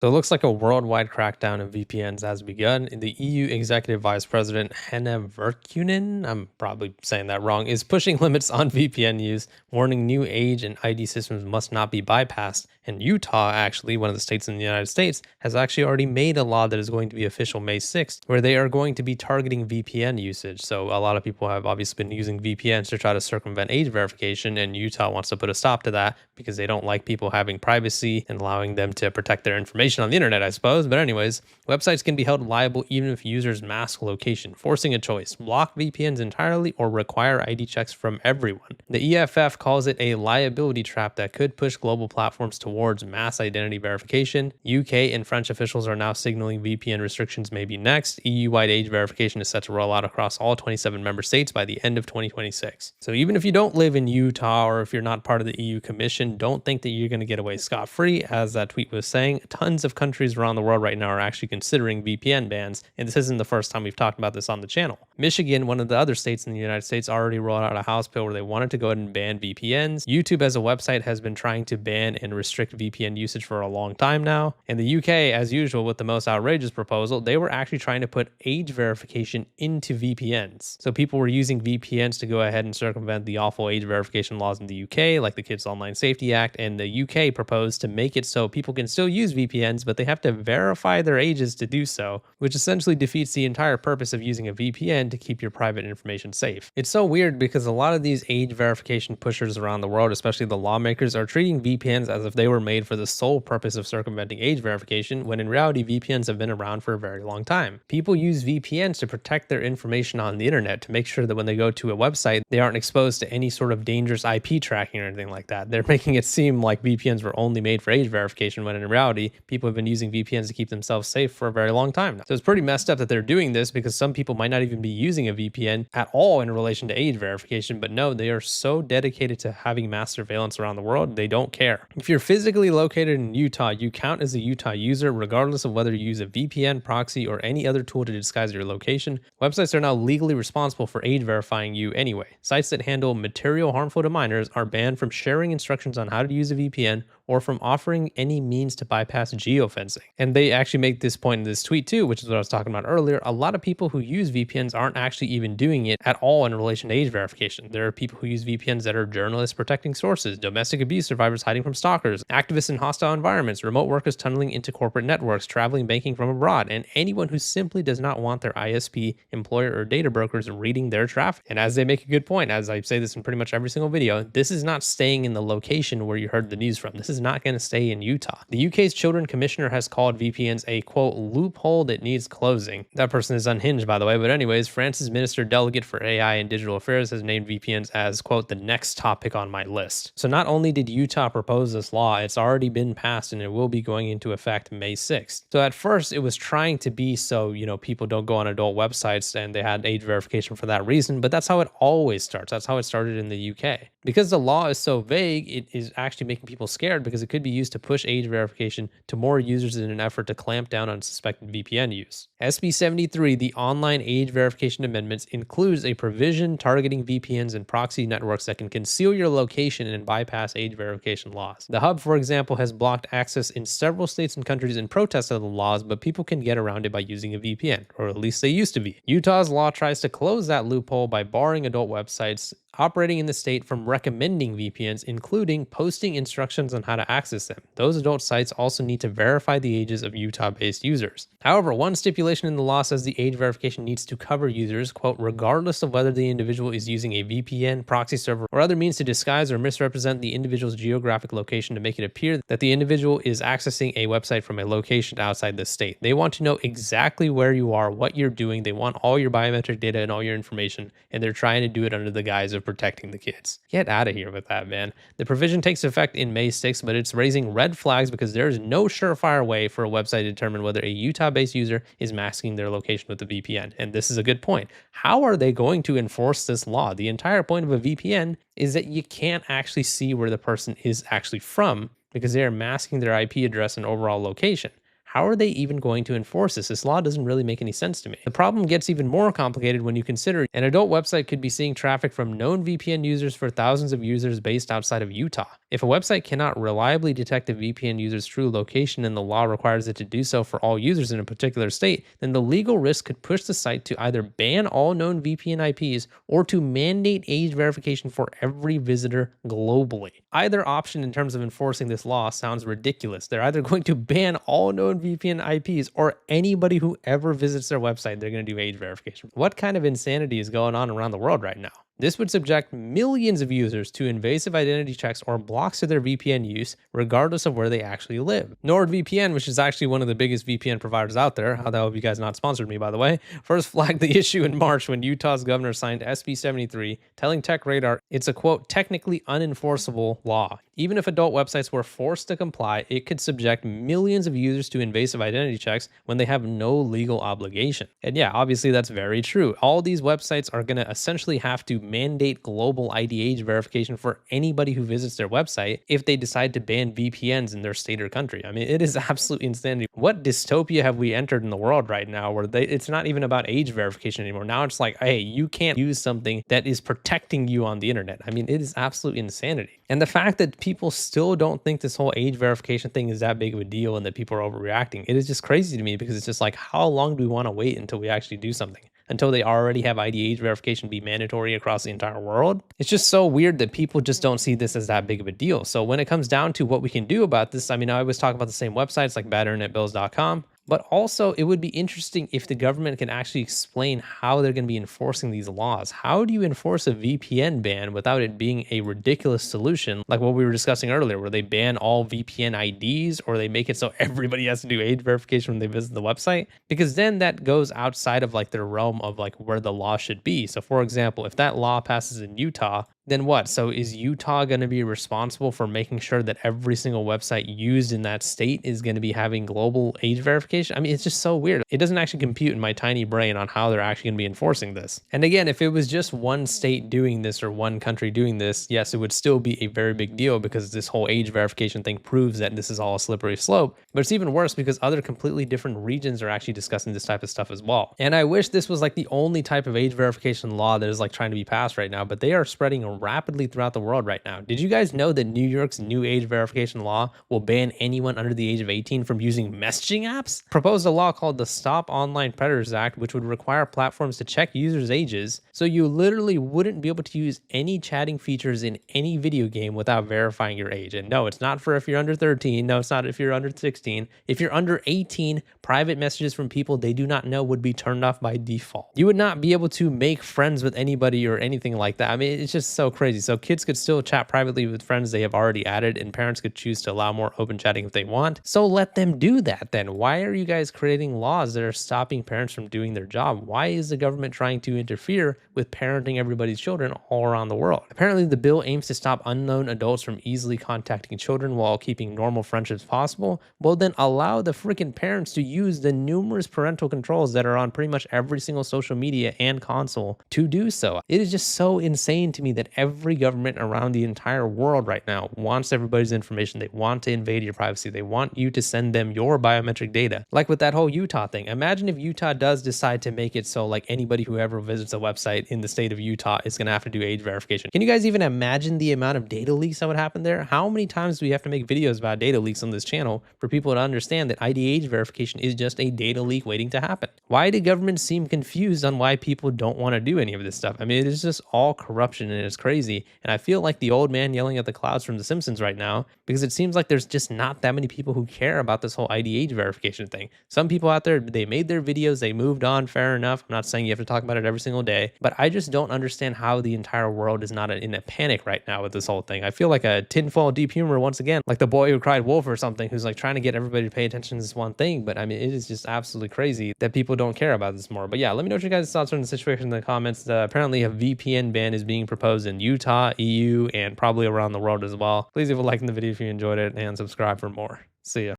So it looks like a worldwide crackdown of VPNs has begun. The EU Executive Vice President Henna Virkkunen, I'm probably saying that wrong, is pushing limits on VPN use, warning new age and ID systems must not be bypassed. And Utah, actually, one of the states in the United States, has actually already made a law that is going to be official May 6th, where they are going to be targeting VPN usage. So a lot of people have obviously been using VPNs to try to circumvent age verification, and Utah wants to put a stop to that because they don't like people having privacy and allowing them to protect their information on the internet, I suppose. But anyways, websites can be held liable even if users mask location, forcing a choice: block VPNs entirely or require ID checks from everyone. The EFF calls it a liability trap that could push global platforms towards mass identity verification. UK and French officials are now signaling VPN restrictions may be next. EU-wide age verification is set to roll out across all 27 member states by the end of 2026. So even if you don't live in Utah, or if you're not part of the EU Commission, don't think that you're going to get away scot-free. As that tweet was saying, tons of countries around the world right now are actually considering VPN bans, and this isn't the first time we've talked about this on the channel. Michigan, one of the other states in the United States, already rolled out a House bill where they wanted to go ahead and ban VPNs. YouTube as a website has been trying to ban and restrict VPN usage for a long time now. And the UK, as usual, with the most outrageous proposal, they were actually trying to put age verification into VPNs. So people were using VPNs to go ahead and circumvent the awful age verification laws in the UK, like the Kids Online Safety Act, and the UK proposed to make it so people can still use VPNs, but they have to verify their ages to do so, which essentially defeats the entire purpose of using a VPN to keep your private information safe. It's so weird because a lot of these age verification pushers around the world, especially the lawmakers, are treating VPNs as if they were made for the sole purpose of circumventing age verification, when in reality VPNs have been around for a very long time. People use VPNs to protect their information on the internet, to make sure that when they go to a website, they aren't exposed to any sort of dangerous IP tracking or anything like that. They're making it seem like VPNs were only made for age verification, when in reality, people have been using VPNs to keep themselves safe for a very long time now. So it's pretty messed up that they're doing this, because some people might not even be using a VPN at all in relation to age verification, but no, they are so dedicated to having mass surveillance around the world, they don't care. If you're physically located in Utah, you count as a Utah user, regardless of whether you use a VPN, proxy, or any other tool to disguise your location. Websites are now legally responsible for age verifying you anyway. Sites that handle material harmful to minors are banned from sharing instructions on how to use a VPN or from offering any means to bypass geofencing. And they actually make this point in this tweet too, which is what I was talking about earlier. A lot of people who use VPNs aren't actually even doing it at all in relation to age verification. There are people who use VPNs that are journalists protecting sources, domestic abuse survivors hiding from stalkers, activists in hostile environments, remote workers tunneling into corporate networks, traveling banking from abroad, and anyone who simply does not want their ISP, employer, or data brokers reading their traffic. And as they make a good point, as I say this in pretty much every single video, this is not staying in the location where you heard the news from. This is not going to stay in Utah. The UK's Children Commissioner has called VPNs a, quote, loophole that needs closing. That person is unhinged, by the way, but anyways, France's Minister Delegate for AI and Digital Affairs has named VPNs as, quote, the next topic on my list. So not only did Utah propose this law, it's already been passed and it will be going into effect May 6th. So at first it was trying to be so, people don't go on adult websites, and they had age verification for that reason, but that's how it always starts. That's how it started in the UK. Because the law is so vague, it is actually making people scared, because it could be used to push age verification to more users in an effort to clamp down on suspected VPN use. SB 73, the Online Age Verification Amendments, includes a provision targeting VPNs and proxy networks that can conceal your location and bypass age verification laws. The Hub, for example, has blocked access in several states and countries in protest of the laws, but people can get around it by using a VPN, or at least they used to be. Utah's law tries to close that loophole by barring adult websites operating in the state from recommending VPNs, including posting instructions on how to access them. Those adult sites also need to verify the ages of Utah-based users. However, one stipulation in the law says the age verification needs to cover users, quote, regardless of whether the individual is using a VPN, proxy server, or other means to disguise or misrepresent the individual's geographic location to make it appear that the individual is accessing a website from a location outside the state. They want to know exactly where you are, what you're doing. They want all your biometric data and all your information, and they're trying to do it under the guise of protecting the kids. Get out of here with that, man. The provision takes effect in May 6th, but it's raising red flags because there is no surefire way for a website to determine whether a Utah-based user is masking their location with a VPN. And this is a good point. How are they going to enforce this law? The entire point of a VPN is that you can't actually see where the person is actually from, because they are masking their IP address and overall location. how are they even going to enforce this? This law doesn't really make any sense to me. The problem gets even more complicated when you consider an adult website could be seeing traffic from known VPN users for thousands of users based outside of Utah. If a website cannot reliably detect a VPN user's true location and the law requires it to do so for all users in a particular state, then the legal risk could push the site to either ban all known VPN IPs or to mandate age verification for every visitor globally. Either option in terms of enforcing this law sounds ridiculous. They're either going to ban all known VPN IPs or anybody who ever visits their website, they're going to do age verification. What kind of insanity is going on around the world right now? This would subject millions of users to invasive identity checks or blocks to their VPN use, regardless of where they actually live. NordVPN, which is actually one of the biggest VPN providers out there, how the hell have you guys not sponsored me, by the way, first flagged the issue in March when Utah's governor signed SB 73, telling TechRadar it's a, quote, technically unenforceable law. Even if adult websites were forced to comply, it could subject millions of users to invasive identity checks when they have no legal obligation. And yeah, obviously that's very true. All these websites are going to essentially have to mandate global ID age verification for anybody who visits their website if they decide to ban VPNs in their state or country. I mean, it is absolute insanity. What dystopia have we entered in the world right now where it's not even about age verification anymore? Now it's like, hey, you can't use something that is protecting you on the internet. I mean, it is absolute insanity. And the fact that people still don't think this whole age verification thing is that big of a deal and that people are overreacting, it is just crazy to me because it's just like, how long do we want to wait until we actually do something? Until they already have ID age verification be mandatory across the entire world? It's just so weird that people just don't see this as that big of a deal. So when it comes down to what we can do about this, I mean, I always talk about the same websites like badinternetbills.com. But also, it would be interesting if the government can actually explain how they're going to be enforcing these laws. How do you enforce a VPN ban without it being a ridiculous solution like what we were discussing earlier, where they ban all VPN IDs or they make it so everybody has to do age verification when they visit the website? Because then that goes outside of like the realm of like where the law should be. So for example, if that law passes in Utah, then what? So is Utah going to be responsible for making sure that every single website used in that state is going to be having global age verification? I mean, it's just so weird. It doesn't actually compute in my tiny brain on how they're actually going to be enforcing this. And again, if it was just one state doing this or one country doing this, yes, it would still be a very big deal because this whole age verification thing proves that this is all a slippery slope. But it's even worse because other completely different regions are actually discussing this type of stuff as well. And I wish this was like the only type of age verification law that is like trying to be passed right now, but they are spreading rapidly throughout the world right now. Did you guys know that New York's new age verification law will ban anyone under the age of 18 from using messaging apps? Proposed a law called the Stop Online Predators Act, which would require platforms to check users' ages, so you literally wouldn't be able to use any chatting features in any video game without verifying your age. And no, it's not for if you're under 13. No, it's not if you're under 16. If you're under 18, private messages from people they do not know would be turned off by default. You would not be able to make friends with anybody or anything like that. I mean, it's just so crazy. So kids could still chat privately with friends they have already added, and parents could choose to allow more open chatting if they want. So let them do that then. Why are you guys creating laws that are stopping parents from doing their job? Why is the government trying to interfere with parenting everybody's children all around the world? Apparently, the bill aims to stop unknown adults from easily contacting children while keeping normal friendships possible. Well, then allow the freaking parents to use the numerous parental controls that are on pretty much every single social media and console to do so. It is just so insane to me that every government around the entire world right now wants everybody's information. They want to invade your privacy. They want you to send them your biometric data. Like with that whole Utah thing. Imagine if Utah does decide to make it so like anybody who ever visits a website in the state of Utah is going to have to do age verification. Can you guys even imagine the amount of data leaks that would happen there? How many times do we have to make videos about data leaks on this channel for people to understand that ID age verification is just a data leak waiting to happen? Why do governments seem confused on why people don't want to do any of this stuff? I mean, it is just all corruption and it's crazy. And I feel like the old man yelling at the clouds from The Simpsons right now because it seems like there's just not that many people who care about this whole ID age verification thing. Some people out there, they made their videos, they moved on, fair enough. I'm not saying you have to talk about it every single day, but I just don't understand how the entire world is not in a panic right now with this whole thing. I feel like a tinfoil deep humor once again, like the boy who cried wolf or something, who's like trying to get everybody to pay attention to this one thing. But I mean, it is just absolutely crazy that people don't care about this more. But yeah, let me know what your guys' thoughts are on the situation in the comments. Apparently a VPN ban is being proposed in Utah, EU, and probably around the world as well. Please leave a like in the video if you enjoyed it and subscribe for more. See ya.